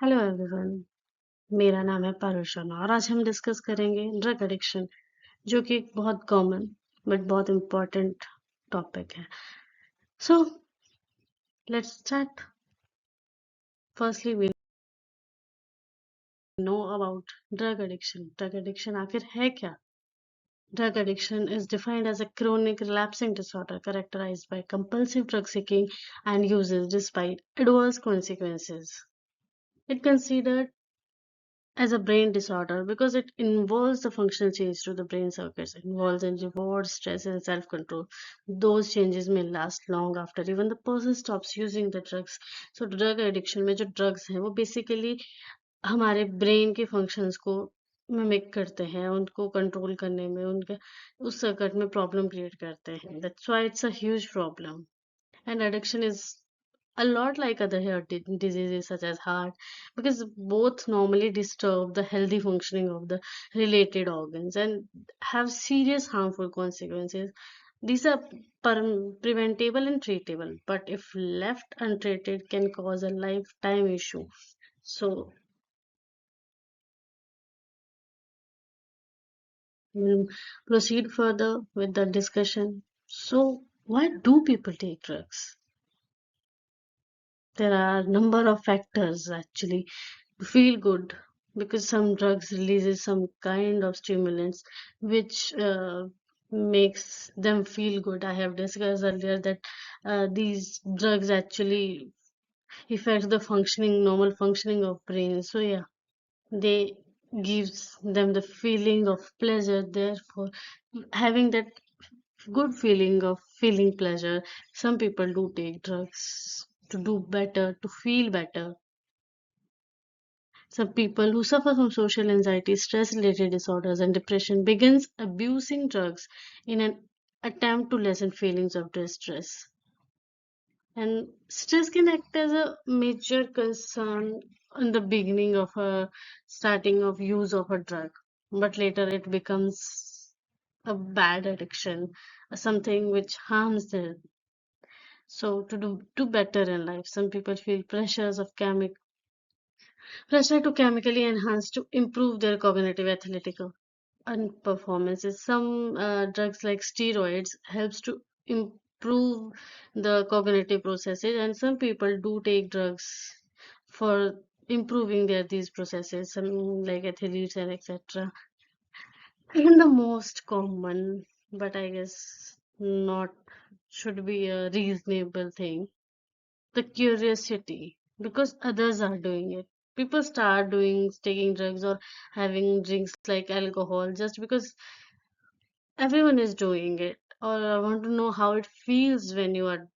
Hello everyone. मेरा नाम है पारुषणा और आज हम डिस्कस करेंगे ड्रग एडिक्शन, जो कि एक बहुत कॉमन बट बहुत इम्पोर्टेंट टॉपिक है। So let's start. Firstly we know about drug addiction. Drug addiction आखिर है क्या? Drug addiction is defined as a chronic relapsing disorder characterized by compulsive drug seeking and uses despite adverse consequences. It considered as a brain disorder because it involves the functional change to the brain circuits. It involves in reward, stress, and self-control. Those changes may last long after even the person stops using the drugs. So drug addiction में जो drugs हैं वो basically हमारे brain के functions को mimic करते हैं, उनको कंट्रोल करने में, उनके उस सर्किट में प्रॉब्लम क्रिएट करते हैं. That's why it's a huge problem. And addiction is a lot like other diseases such as heart, because both normally disturb the healthy functioning of the related organs and have serious harmful consequences. These are preventable and treatable, but if left untreated can cause a lifetime issue. So we'll proceed further with the discussion. So why do people take drugs? There are a number of factors actually to feel good, because some drugs releases some kind of stimulants which makes them feel good. I have discussed earlier that these drugs actually affect the normal functioning of brain. So yeah, they gives them the feeling of pleasure. Therefore, having that good feeling of feeling pleasure, some people do take drugs to do better, to feel better. Some people who suffer from social anxiety, stress-related disorders, and depression begins abusing drugs in an attempt to lessen feelings of distress. And stress can act as a major concern in the beginning of a starting of use of a drug, but later it becomes a bad addiction, something which harms them. So to do better in life, some people feel pressure to chemically enhance to improve their cognitive, athletic, and performances. Some drugs like steroids helps to improve the cognitive processes, and some people do take drugs for improving these processes, some like athletes and etc. And the most common, but I guess not should be a reasonable thing, the curiosity, because others are doing it. People start doing taking drugs or having drinks like alcohol just because everyone is doing it, or I want to know how it feels when you are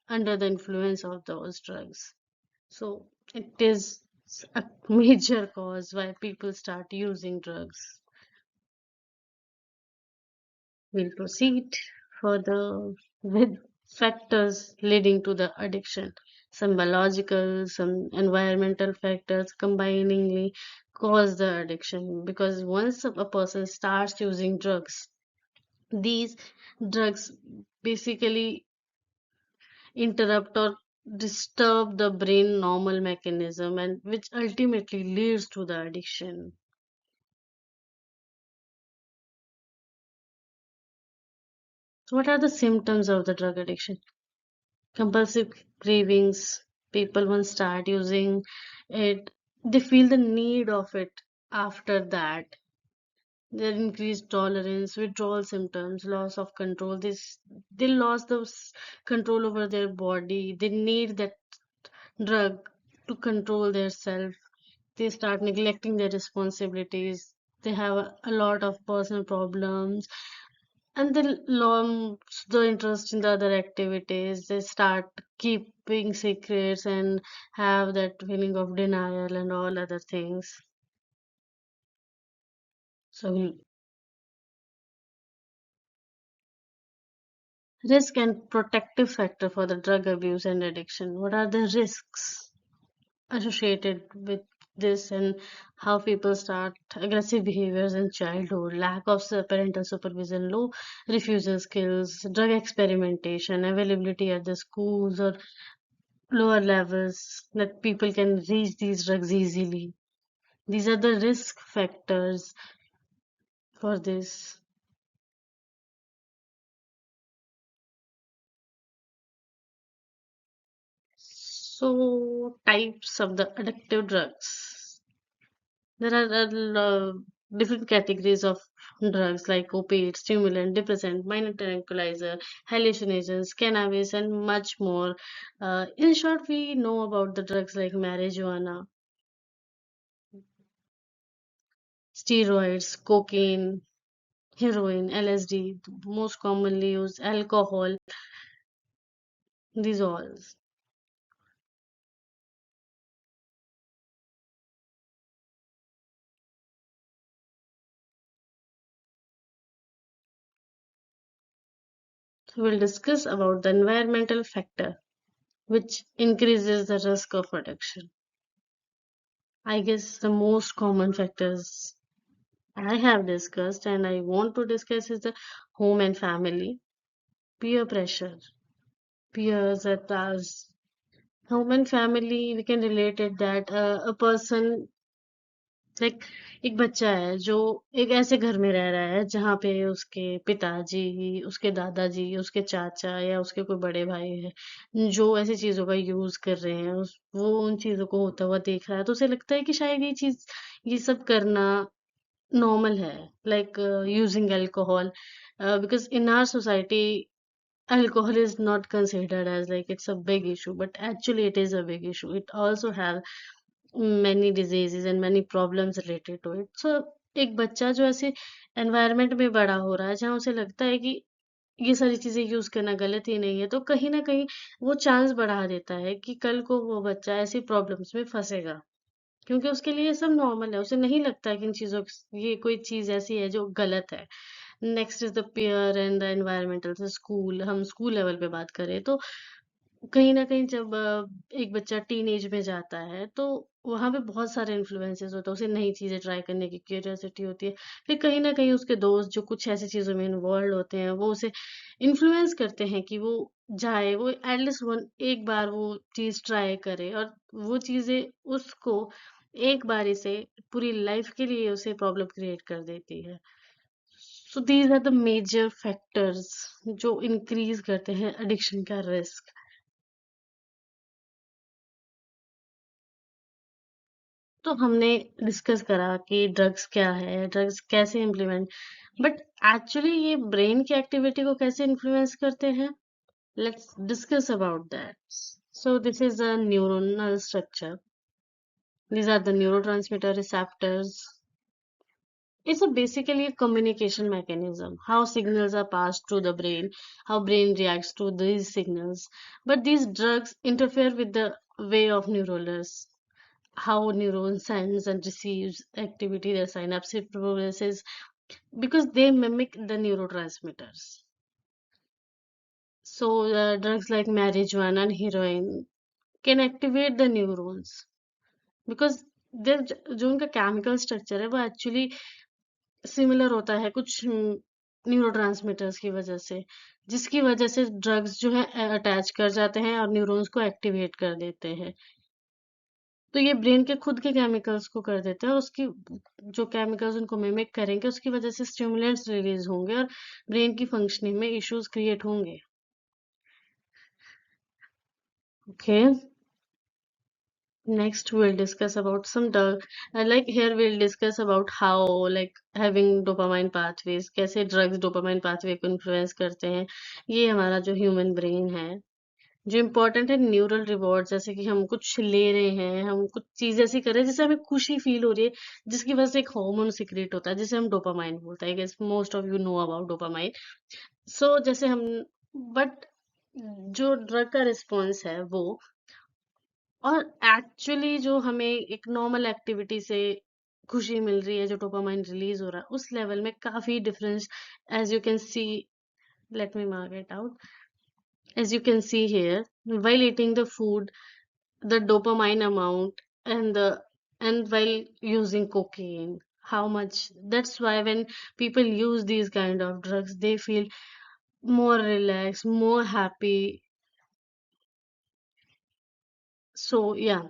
under the influence of those drugs. So it is a major cause why people start using drugs. We'll proceed further with factors leading to the addiction. Some biological, some environmental factors combiningly cause the addiction, because once a person starts using drugs, these drugs basically interrupt or disturb the brain normal mechanism, and which ultimately leads to the addiction. So what are the symptoms of the drug addiction? Compulsive cravings. People once start using it, they feel the need of it. After that, their increased tolerance, withdrawal symptoms, loss of control. They lost the control over their body. They need that drug to control their self. They start neglecting their responsibilities. They have a lot of personal problems, and they lose the interest in the other activities. They start keeping secrets and have that feeling of denial and all other things. So risk and protective factor for the drug abuse and addiction. What are the risks associated with this, and how people start aggressive behaviors in childhood, lack of parental supervision, low refusal skills, drug experimentation, availability at the schools or lower levels, that people can reach these drugs easily. These are the risk factors for this. So, types of the addictive drugs. There are different categories of drugs like opiate, stimulant, depressant, minor tranquilizer, hallucinogens, cannabis, and much more. In short, we know about the drugs like marijuana, steroids, cocaine, heroin, LSD, most commonly used alcohol, these all. So we'll discuss about the environmental factor which increases the risk of addiction. I guess the most common factors I have discussed and I want to discuss is the home and family, peer pressure, peers at us. Home and family, we can relate it that a person like एक बच्चा है जो एक ऐसे घर में रह रहा है जहाँ पे उसके पिताजी, उसके दादाजी, उसके चाचा या उसके कोई बड़े भाई है जो ऐसी चीजों का यूज कर रहे हैं वो उन चीजों को होता हुआ देख रहा है तो उसे लगता है कि शायद ये सब करना नॉर्मल है like using alcohol because in our society alcohol is not considered as like it's a big issue but actually it is a big issue. It also have many diseases and many problems related to it. So एक बच्चा जो ऐसे environment में बड़ा हो रहा है जहाँ उसे लगता है कि ये सारी चीजें यूज करना गलत ही नहीं है तो कहीं ना कहीं वो चांस बढ़ा देता है कि कल को वो बच्चा ऐसी प्रॉब्लम्स में फंसेगा क्योंकि उसके लिए ये सब नॉर्मल है उसे नहीं लगता कि इन चीजों ये कोई चीज ऐसी है जो गलत है next is the pair and the environmental से स्कूल हम स्कूल लेवल पे बात करें तो कहीं न कहीं जब एक बच्चा टीनेज में जाता है, तो वहाँ पे बहुत सारे इन्फ्लुएंसेस होते हैं, उसे नई चीज़ें ट्राई करने की क्यूरियोसिटी होती है। फिर कहीं न कहीं उसके दोस्त जो कुछ ऐसी चीज़ों में इन्वॉल्व्ड होते हैं, वो उसे इन्फ्लुएंस करते हैं कि वो जाए, वो एटलीस्ट वन एक बार वो चीज़ ट्राई करे और वो चीज़ें उसको एक बारी से पूरी लाइफ के लिए उसे प्रॉब्लम क्रिएट कर देती है। So these are the major factors जो इंक्रीज़ करते हैं एडिक्शन का रिस्क। तो हमने डिस्कस करा कि ड्रग्स क्या है, ड्रग्स कैसे इम्प्लीमेंट बट एक्चुअली ये ब्रेन की एक्टिविटी को कैसे इन्फ्लुएंस करते हैं let's discuss about that so this is a neuronal structure these are the neurotransmitter receptors it's a basically a communication mechanism how signals are passed through the brain how brain reacts to these signals but these drugs interfere with the way of neurons how neuron sends and receives activity, their synaptic progresses because they mimic the neurotransmitters. So, drugs like marijuana and heroin can activate the neurons because जो उनका chemical structure है वो actually similar होता है कुछ neurotransmitters की वजह से जिसकी वजह से ड्रग्स जो है अटैच कर जाते हैं और न्यूरॉन्स को एक्टिवेट कर देते हैं तो ये ब्रेन के खुद के केमिकल्स को कर देते हैं और उसकी जो केमिकल्स उनको मिमिक करेंगे उसकी वजह से स्टिमुलेंट्स रिलीज होंगे और ब्रेन की फंक्शनिंग में इश्यूज क्रिएट होंगे okay next we'll discuss about some drug like here we'll discuss about how like having dopamine pathways कैसे drugs dopamine pathway को influence करते हैं ये हमारा जो human brain है जो इम्पोर्टेंट है न्यूरल रिवॉर्ड जैसे कि हम कुछ ले रहे हैं हम कुछ चीज ऐसी कर रहे हैं जिससे हमें खुशी फील हो रही है जिसकी वजह से एक हार्मोन सिक्रेट होता है जिसे हम डोपामाइन बोलते हैं I guess most of you know about dopamine so जैसे हम बट जो ड्रग का रिस्पॉन्स है वो और एक्चुअली जो हमें एक नॉर्मल एक्टिविटी से खुशी मिल रही है जो डोपामाइन रिलीज हो रहा है उस लेवल में काफी difference as you can see let me mark it out as you can see here while eating the food the dopamine amount and the and while using cocaine how much that's why when people use these kind of drugs they feel more relaxed more happy So yeah,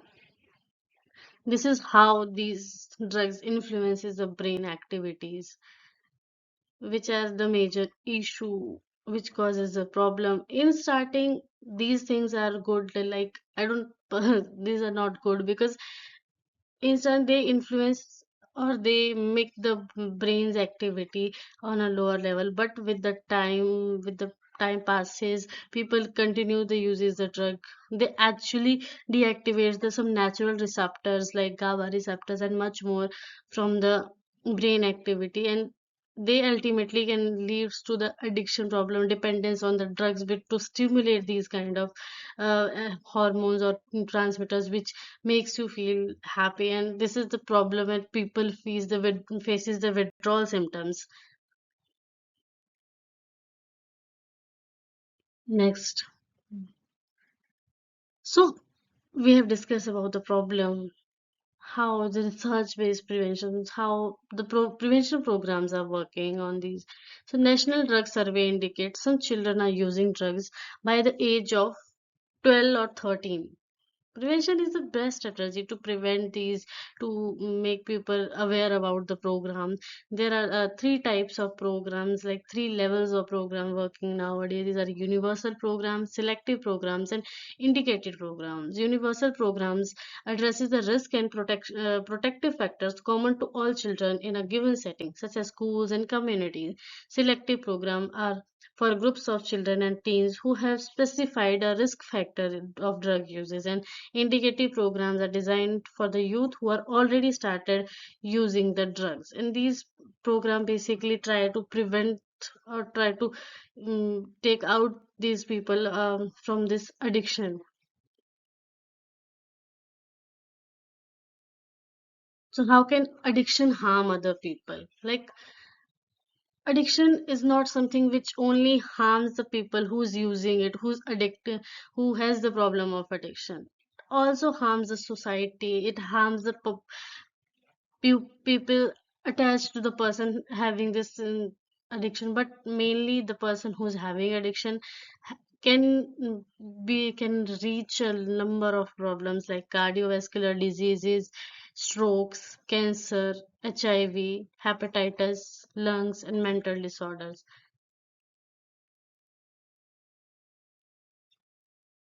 this is how these drugs influences the brain activities, which are the major issue which causes the problem. In starting, these things are good, like I don't these are not good because instant they influence or they make the brain's activity on a lower level, but with the time passes, people continue the uses the drug, they actually deactivate the some natural receptors like GABA receptors and much more from the brain activity, and they ultimately can leads to the addiction problem, dependence on the drugs to stimulate these kind of hormones or transmitters which makes you feel happy, and this is the problem when people faces the withdrawal symptoms. Next, so we have discussed about the problem, how the research based preventions, how the prevention programs are working on these. So national drug survey indicates some children are using drugs by the age of 12 or 13. Prevention is the best strategy to prevent these, to make people aware about the program. There are three types of programs, like three levels of program working nowadays. These are universal programs, selective programs, and indicated programs. Universal programs addresses the risk and protective factors common to all children in a given setting, such as schools and communities. Selective programs are for groups of children and teens who have specified a risk factor of drug uses, and indicative programs are designed for the youth who are already started using the drugs. And these programs basically try to prevent or try to take out these people from this addiction. So how can addiction harm other people? Like, addiction is not something which only harms the people who's using it, who's addicted, who has the problem of addiction. It also harms the society, it harms the people attached to the person having this addiction, but mainly the person who's having addiction can can reach a number of problems like cardiovascular diseases, strokes, cancer, HIV, hepatitis, lungs, and mental disorders.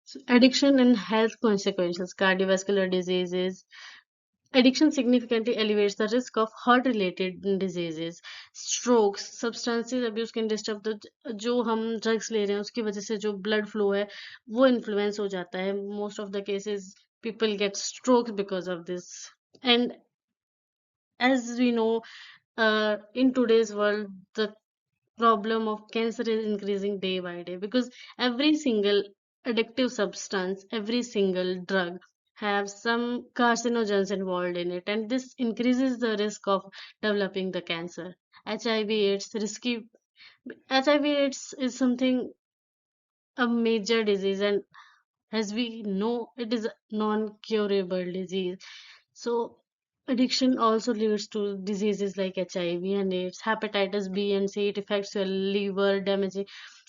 So addiction and health consequences, cardiovascular diseases. Addiction significantly elevates the risk of heart related diseases, strokes. Substances abuse can disturb the, जो हम drugs ले रहे हैं उसकी वजह से जो blood flow है वो इन्फ्लुएंस हो जाता है. Most of the cases people get strokes because of this. And as we know, in today's world, the problem of cancer is increasing day by day because every single addictive substance, every single drug have some carcinogens involved in it, and this increases the risk of developing the cancer. HIV/AIDS risky. HIV/AIDS is something, a major disease, and as we know, it is a non-curable disease. So addiction also leads to diseases like HIV and AIDS, hepatitis B and C. It affects your liver, damaging,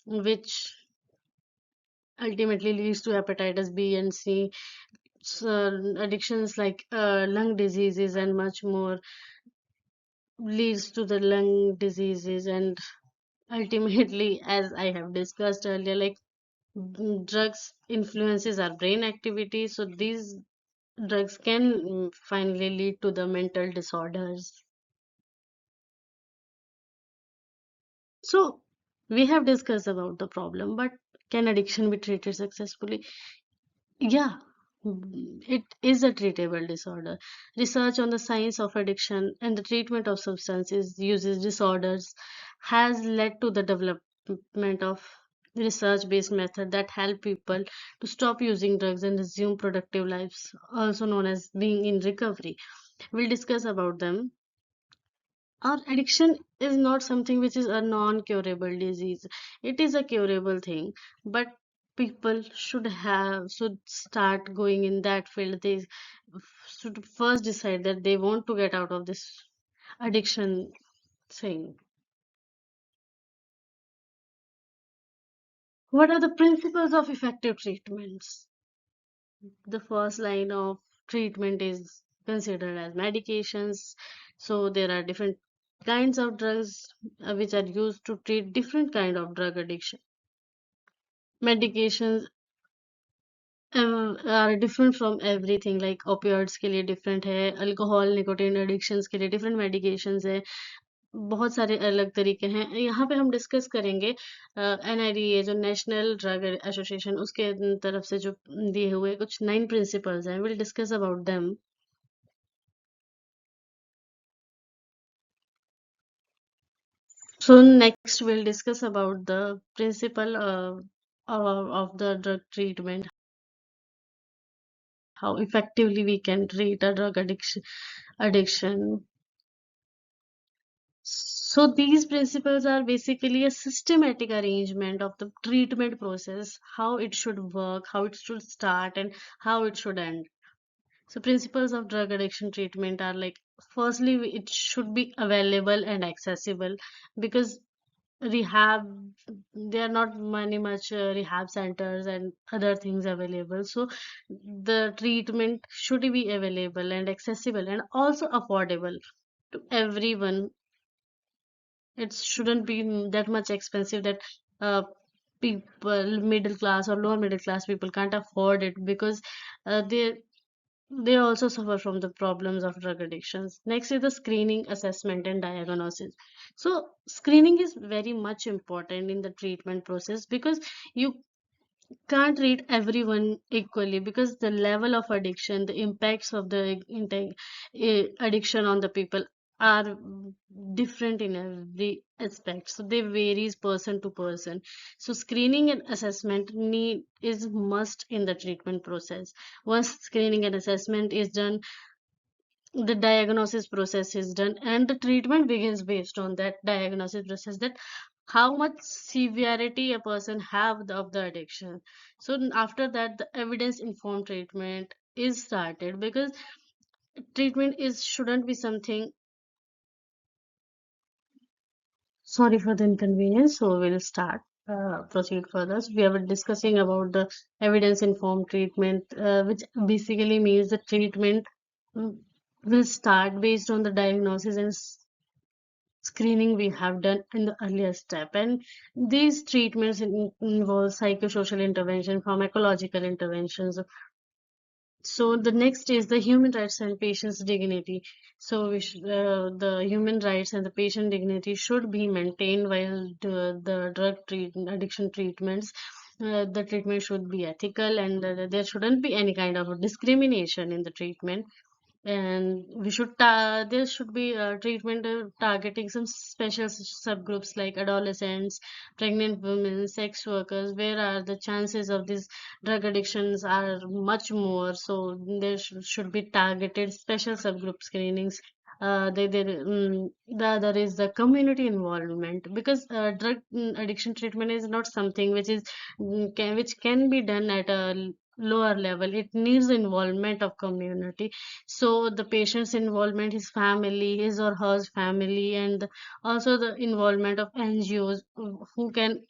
which ultimately leads to hepatitis B and C. So addictions like lung diseases and much more leads to the lung diseases, and ultimately, as I have discussed earlier, like drugs influences our brain activity. So these drugs can finally lead to the mental disorders. So we have discussed about the problem, but can addiction be treated successfully? Yeah, it is a treatable disorder. Research on the science of addiction and the treatment of substances uses disorders has led to the development of research-based method that help people to stop using drugs and resume productive lives, also known as being in recovery. We'll discuss about them. Our addiction is not something which is a non-curable disease. It is a curable thing, but people should start going in that field. They should first decide that they want to get out of this addiction thing. What are the principles of effective treatments? The first line of treatment is considered as medications. So there are different kinds of drugs which are used to treat different kind of drug addiction. Medications are different from everything, like opioids के लिए different है, alcohol nicotine addictions के लिए different medications है, बहुत सारे अलग तरीके हैं। यहाँ पे हम डिस्कस करेंगे एनआईडीए जो नेशनल ड्रग एसोसिएशन उसके तरफ से जो दिए हुए कुछ 9 प्रिंसिपल्स हैं, will discuss about them. So next we'll discuss about the principle of the drug treatment, how effectively we can treat a drug addiction. So these principles are basically a systematic arrangement of the treatment process, how it should work, how it should start, and how it should end. So principles of drug addiction treatment are like, firstly, it should be available and accessible, because rehab, there are not many much rehab centers and other things available. So the treatment should be available and accessible and also affordable to everyone. It shouldn't be that much expensive that people, middle class or lower middle class people can't afford it, because they also suffer from the problems of drug addictions. Next is the screening, assessment, and diagnosis. So screening is very much important in the treatment process, because you can't treat everyone equally, because the level of addiction, the impacts of the addiction on the people are different in every aspect. So they varies person to person. So screening and assessment need is must in the treatment process. Once screening and assessment is done, the diagnosis process is done, and the treatment begins based on that diagnosis process, that how much severity a person have of the addiction. So after that, the evidence informed treatment is started, because treatment is shouldn't be something. Sorry for the inconvenience. So we'll start proceed further. So we are discussing about the evidence informed treatment, which basically means the treatment mm, will start based on the diagnosis and screening we have done in the earlier step. And these treatments involve psychosocial intervention, pharmacological interventions. So the next is the human rights and patient's dignity. So the human rights and the patient dignity should be maintained while the addiction treatments. The treatment should be ethical, and there shouldn't be any kind of discrimination in the treatment. And there should be treatment targeting some special subgroups like adolescents, pregnant women, sex workers, where are the chances of these drug addictions are much more. So there should be targeted special subgroup screenings. The other is the community involvement, because addiction treatment is not something which which can be done at a lower level. It needs involvement of community. So the patient's involvement, his family, his or her family, and also the involvement of NGOs who can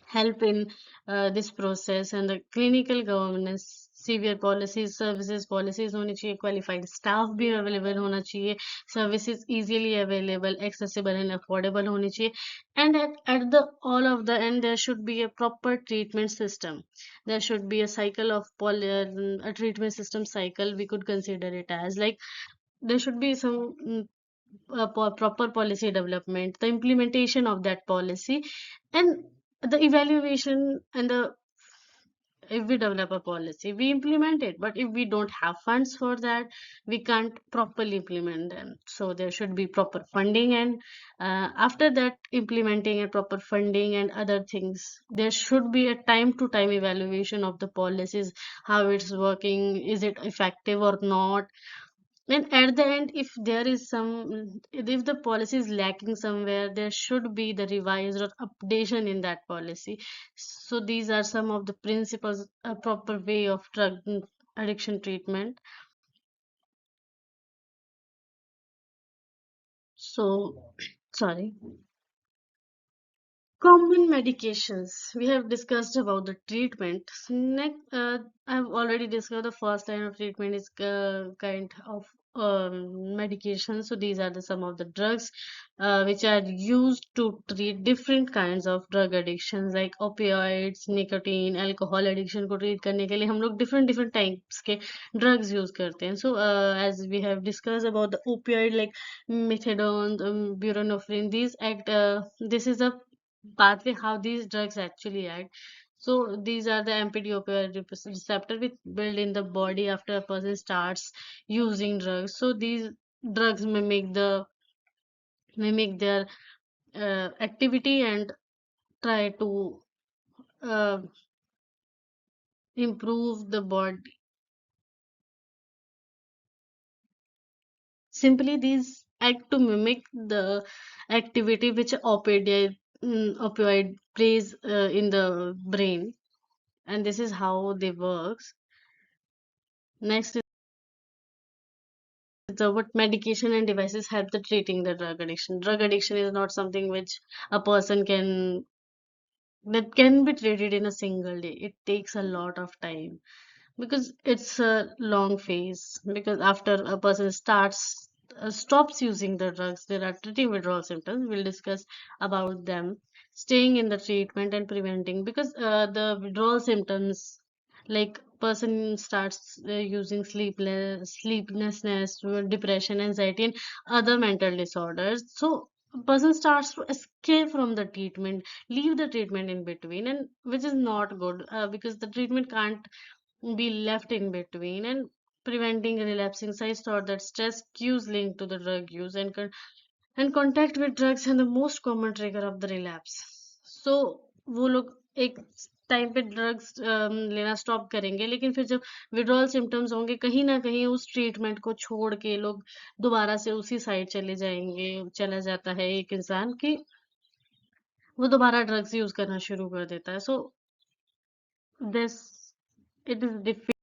help in this process, and the clinical governance, severe policies, services policies होनी चाहिए, qualified staff भी available होना चाहिए, services easily available, accessible and affordable होनी चाहिए, and at the all of the end there should be a proper treatment system. There should be a cycle of a treatment system cycle, we could consider it as like, there should be some proper policy development, the implementation of that policy, and the evaluation, and the if we develop a policy, we implement it. But if we don't have funds for that, we can't properly implement them. So there should be proper funding, and after that, implementing a proper funding and other things, there should be a time to time evaluation of the policies, how it's working, is it effective or not. And at the end, if there is some, if the policy is lacking somewhere, there should be the revised or updation in that policy. So these are some of the principles, a proper way of drug addiction treatment. So, sorry. Common medications. We have discussed about the treatment. Next, I've already discussed the first line of treatment is kind of medication. So these are the some of the drugs which are used to treat different kinds of drug addictions like opioids, nicotine, alcohol addiction को treat करने के लिए हम लोग different different types के drugs use करते हैं. So as we have discussed about the opioid like methadone, buprenorphine, these act. This is a pathway how these drugs actually act. So these are the MPD opioid receptor which build in the body after a person starts using drugs. So these drugs mimic their activity and try to uh, improve the body. Simply these act to mimic the activity which opioid plays in the brain, and this is how they works. Next what medication and devices help the treating the drug addiction. Drug addiction is not something which a person that can be treated in a single day. It takes a lot of time because it's a long phase. Because after a person stops using the drugs, there are treating withdrawal symptoms. We'll discuss about them. Staying in the treatment and preventing, because the withdrawal symptoms, like person starts using sleeplessness, depression, anxiety, and other mental disorders. So a person starts to escape from the treatment, leave the treatment in between, and which is not good because the treatment can't be left in between. And preventing relapsing, size thought that stress cues linked to the drug use and contact with drugs and the most common trigger of the relapse. So वो लोग एक time पे drugs लेना stop करेंगे, लेकिन फिर जब withdrawal symptoms होंगे कहीं ना कहीं उस ट्रीटमेंट को छोड़ के लोग दोबारा से उसी साइड चले जाएंगे. चला जाता है एक इंसान कि वो दोबारा ड्रग्स यूज करना शुरू कर देता है. So this it is difficult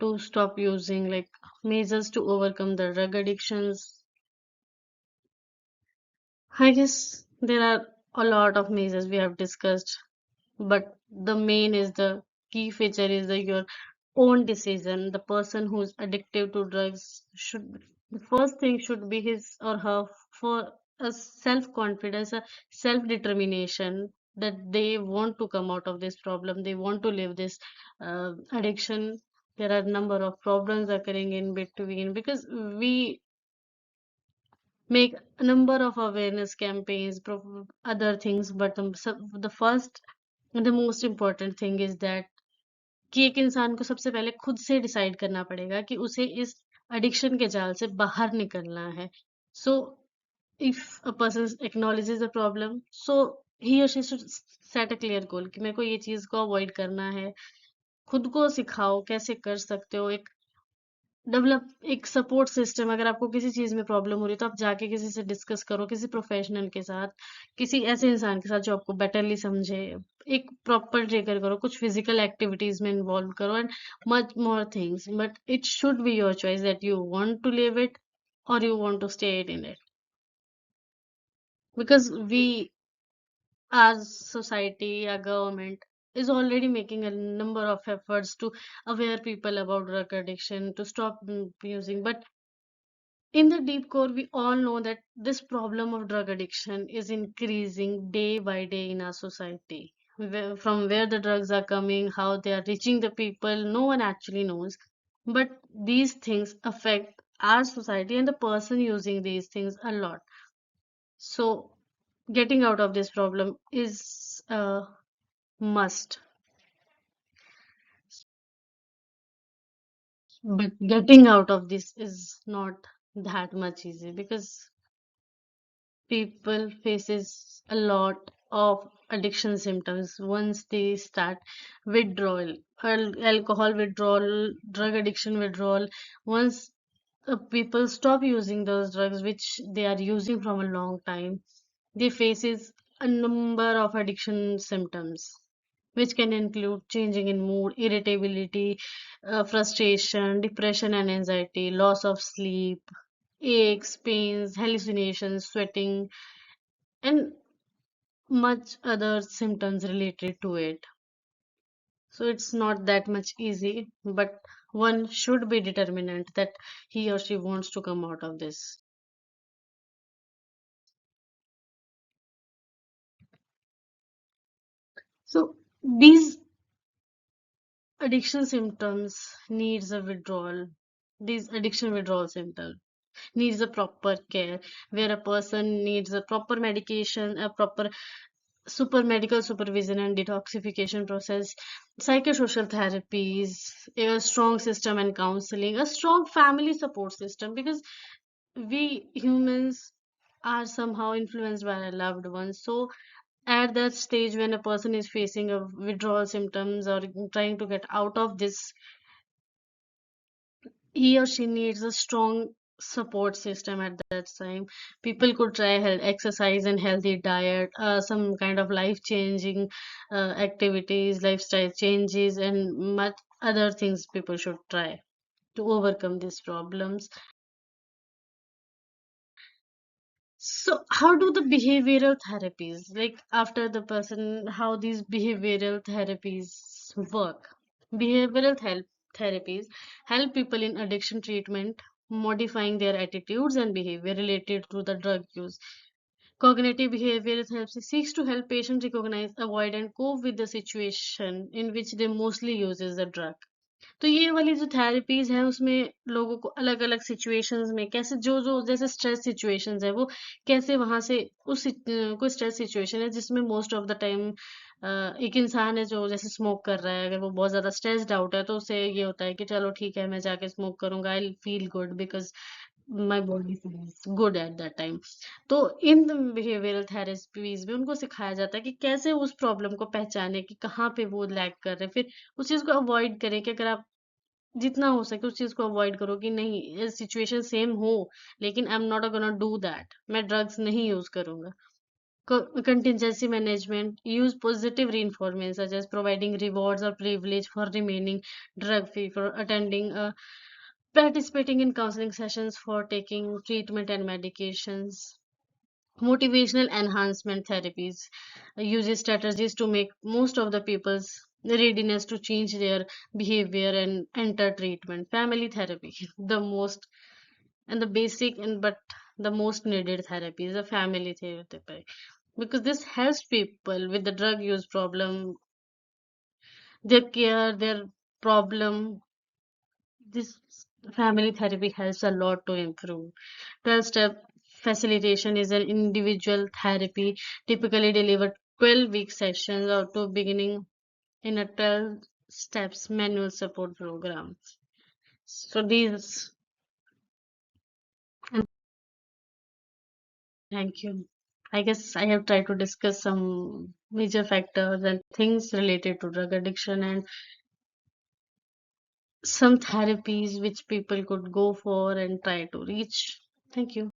to stop using, like measures to overcome the drug addictions. I guess there are a lot of measures we have discussed, but the main is the key feature is the your own decision. The person who's addicted to drugs should, the first thing should be his or her for a self confidence, a self determination that they want to come out of this problem, they want to live this addiction. There are number of problems occurring in between because we make a number of awareness campaigns, other things, but the first and the most important thing is that कि एक इंसान को सबसे पहले खुद से decide करना पड़ेगा कि उसे इस एडिक्शन के जाल से बाहर निकलना है. So if a person acknowledges the problem, so he और she should set a clear goal कि मेरे को ये चीज को अवॉइड करना है. खुद को सिखाओ कैसे कर सकते हो. एक डेवलप एक सपोर्ट सिस्टम. अगर आपको किसी चीज में प्रॉब्लम हो रही है तो आप जाके किसी से डिस्कस करो, किसी प्रोफेशनल के साथ, किसी ऐसे इंसान के साथ जो आपको बेटरली समझे. एक प्रॉपर ट्रिगर करो, कुछ फिजिकल एक्टिविटीज में इन्वॉल्व करो and much more things. But it should be your choice that you want to live it or you want to stay it in it, because we as society, our government is already making a number of efforts to aware people about drug addiction to stop using. But in the deep core, we all know that this problem of drug addiction is increasing day by day in our society. From where the drugs are coming, how they are reaching the people, no one actually knows. But these things affect our society and the person using these things a lot. So, getting out of this problem is a must. But getting out of this is not that much easy because people faces a lot of addiction symptoms once they start withdrawal, alcohol withdrawal, drug addiction withdrawal. Once people stop using those drugs which they are using from a long time, they faces a number of addiction symptoms which can include changing in mood, irritability, frustration, depression and anxiety, loss of sleep. aches, pains, hallucinations, sweating, and much other symptoms related to it. So it's not that much easy, but one should be determined that he or she wants to come out of this. So these addiction symptoms needs a withdrawal. These addiction withdrawal symptoms needs a proper care, where a person needs a proper medication, a proper super medical supervision and detoxification process, psychosocial therapies, a strong system and counseling, a strong family support system, because we humans are somehow influenced by our loved ones. So at that stage when a person is facing a withdrawal symptoms or trying to get out of this, he or she needs a strong support system at that time. People could try exercise and healthy diet, some kind of life changing activities, lifestyle changes, and much other things people should try to overcome these problems. So how do the behavioral therapies, like after the person, how these behavioral therapies work? Behavioral therapies help people in addiction treatment, modifying their attitudes and behavior related to the drug use. Cognitive behavioral therapy seeks to help patients recognize, avoid, and cope with the situation in which they mostly uses the drug. तो ये वाली जो therapies है उसमें लोगों को अलग अलग सिचुएशंस में कैसे जो जो जैसे स्ट्रेस सिचुएशंस है वो कैसे वहां से कोई स्ट्रेस सिचुएशन है जिसमें मोस्ट ऑफ द टाइम एक इंसान है जो जैसे स्मोक कर रहा है, अगर वो बहुत ज्यादा स्ट्रेस्ड आउट है तो उसे ये होता है कि चलो ठीक है मैं जाके स्मोक करूंगा, I feel good because my body feels good at that time. तो इन बिहेवियरल थेरेपीज में उनको सिखाया जाता है कि कैसे उस प्रॉब्लम को पहचाने कि कहाँ पे वो लैग कर रहे हैं, फिर उस चीज को अवॉइड करें कि अगर आप जितना हो सके उस चीज को अवॉइड करो कि नहीं सिचुएशन सेम हो लेकिन I am not gonna do that, मैं ड्रग्स नहीं यूज करूंगा। Contingency management use positive reinforcement such as providing rewards or privilege for remaining drug free, for attending participating in counseling sessions, for taking treatment and medications. Motivational enhancement therapies uses strategies to make most of the people's readiness to change their behavior and enter treatment. Family therapy, the most and the basic and but the most needed therapy is a family therapy, because this helps people with the drug use problem, their care, their problem. This family therapy helps a lot to improve. 12-step facilitation is an individual therapy typically delivered 12-week sessions or to beginning in a 12 steps manual support program. So these, and thank you. I guess I have tried to discuss some major factors and things related to drug addiction and some therapies which people could go for and try to reach. Thank you.